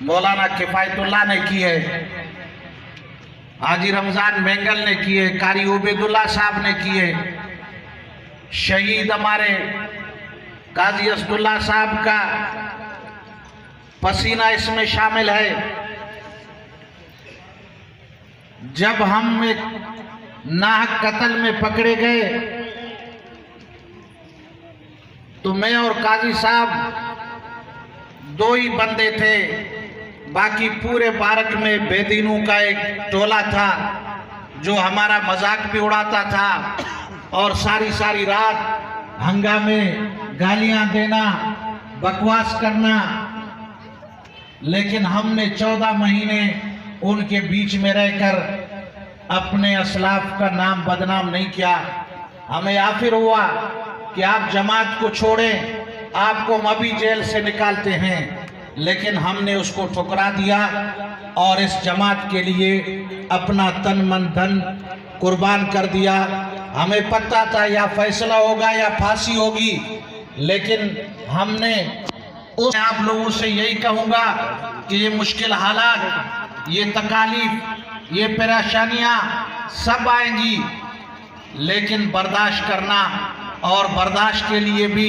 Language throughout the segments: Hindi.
मौलाना किफायतुल्लाह ने की है, हाजी रमजान मेंगल ने की है, कारी उबैदुल्लाह साहब ने की है, शहीद हमारे काजी असदुल्लाह साहब का पसीना इसमें शामिल है। जब हम एक नाहक कत्ल में पकड़े गए तो मैं और काजी साहब दो ही बंदे थे, बाकी पूरे बारक में बेदीनों का एक टोला था जो हमारा मजाक भी उड़ाता था और सारी सारी रात हंगामे, गालियां देना, बकवास करना। लेकिन हमने 14 महीने उनके बीच में रहकर अपने असलाफ का नाम बदनाम नहीं किया। हमें आखिर हुआ कि आप जमात को छोड़ें, आपको हम अभी जेल से निकालते हैं, लेकिन हमने उसको ठुकरा दिया और इस जमात के लिए अपना तन मन धन कुर्बान कर दिया। हमें पता था या फैसला होगा या फांसी होगी, लेकिन हमने आप लोगों से यही कहूँगा कि ये मुश्किल हालात, ये तकालीफ, ये परेशानियाँ सब आएंगी, लेकिन बर्दाश्त करना, और बर्दाश्त के लिए भी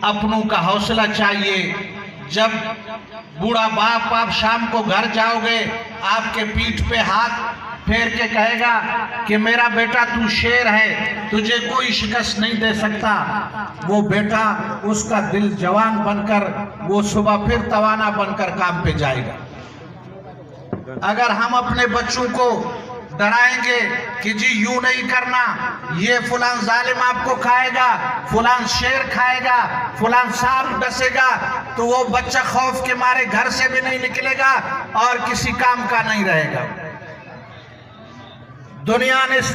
अपनों का हौसला चाहिए। जब बूढ़ा बाप आप शाम को घर जाओगे, आपके पीठ पे हाथ फेर के कहेगा कि मेरा बेटा तू शेर है, तुझे कोई शिकस्त नहीं दे सकता, वो बेटा उसका दिल जवान बनकर वो सुबह फिर तवाना बनकर काम पे जाएगा। अगर हम अपने बच्चों को डराएंगे कि जी यूं नहीं करना, ये फलां जालिम आपको खाएगा, फलां शेर खाएगा, फलां सांप डसेगा, तो वो बच्चा खौफ के मारे घर से भी नहीं निकलेगा और किसी काम का नहीं रहेगा। दुनिया ने इस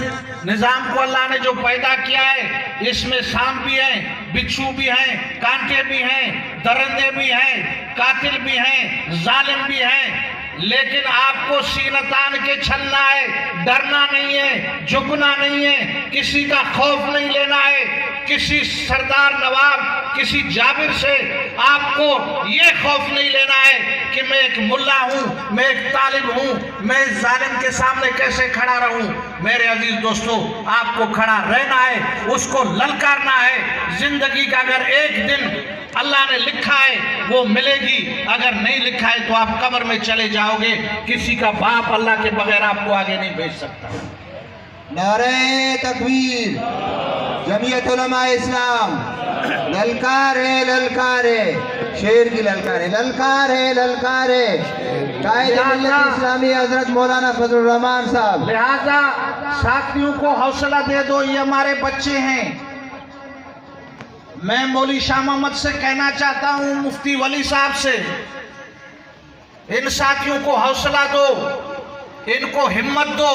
निजाम को अल्लाह ने जो पैदा किया है, इसमें सांप भी हैं, बिच्छू भी हैं, कांटे भी हैं, दरिंदे भी हैं, कातिल भी हैं, जालिम भी हैं, लेकिन आपको सीना तान के चलना है, डरना नहीं है, झुकना नहीं है, किसी का खौफ नहीं लेना है, किसी सरदार नवाब, किसी जाबिर से आपको ये खौफ नहीं लेना है कि मैं एक मुल्ला हूँ, मैं एक तालिब हूँ, मैं इस जालिम के सामने कैसे खड़ा रहूँ। मेरे अजीज दोस्तों, आपको खड़ा रहना है, उसको ललकारना है। जिंदगी का अगर एक दिन अल्लाह ने लिखा है वो मिलेगी, अगर नहीं लिखा है तो आप कब्र में चले जाओगे। किसी का बाप अल्लाह के बगैर आपको आगे नहीं भेज सकता। नारे तकबीर, जमीयत उलमा इस्लाम, ललकार है, ललकार है, शेर की ललकार है, ललकार है, ललकार है, कायद मिल्लत इस्लामी हजरत मौलाना फजलुर रहमान साहब। लिहाजा साथियों को हौसला दे दो, ये हमारे बच्चे हैं। मैं मौली शाह मोहम्मद से कहना चाहता हूं, मुफ्ती वली साहब से, इन साथियों को हौसला दो, इनको हिम्मत दो,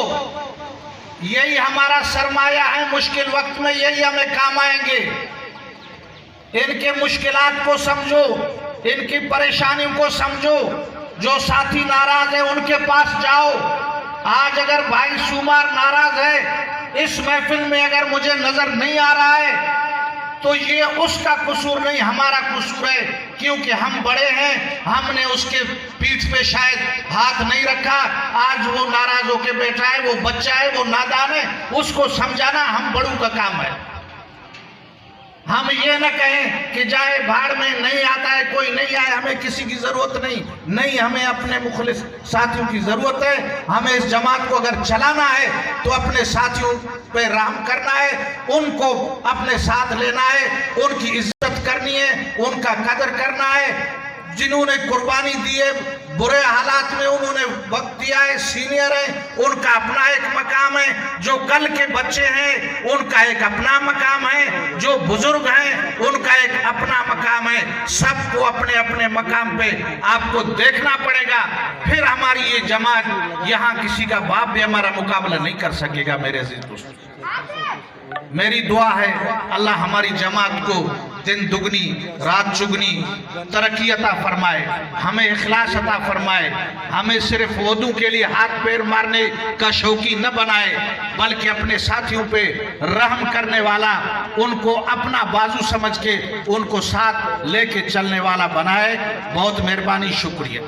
यही हमारा सरमाया है। मुश्किल वक्त में यही हमें काम आएंगे। इनके मुश्किलात को समझो, इनकी परेशानियों को समझो। जो साथी नाराज है उनके पास जाओ। आज अगर भाई सुमार नाराज है, इस महफिल में अगर मुझे नजर नहीं आ रहा है, तो ये उसका कसूर नहीं, हमारा कसूर है, क्योंकि हम बड़े हैं, हमने उसके पीठ पे शायद हाथ नहीं रखा। आज वो नाराज होके बैठा है, वो बच्चा है, वो नादान है, उसको समझाना हम बड़ों का काम है। हम ये न कहें कि जाए भाड़ में, नहीं आता है कोई नहीं आए, हमें किसी की जरूरत नहीं, हमें अपने मुखलिस साथियों की जरूरत है। हमें इस जमात को अगर चलाना है तो अपने साथियों पे रहम करना है, उनको अपने साथ लेना है, उनकी इज्जत करनी है, उनका कदर करना है। जिन्होंने कुर्बानी दी है, बुरे हालात में उन्होंने वक्त दिया है, सीनियर है, उनका अपना एक मकाम है। जो कल के बच्चे हैं उनका एक अपना मकाम है, जो बुजुर्ग हैं उनका एक अपना मकाम है। सबको अपने अपने मकाम पे आपको देखना पड़ेगा, फिर हमारी ये जमात, यहाँ किसी का बाप भी हमारा मुकाबला नहीं कर सकेगा। मेरे अजीज दोस्तों, मेरी दुआ है अल्लाह हमारी जमात को दिन दुगनी रात चुगनी तरक्की अता फरमाए, हमें इखलास अता फरमाए, हमें सिर्फ वुदू के लिए हाथ पैर मारने का शौकी न बनाए, बल्कि अपने साथियों पे रहम करने वाला, उनको अपना बाजू समझ के उनको साथ लेके चलने वाला बनाए। बहुत मेहरबानी, शुक्रिया।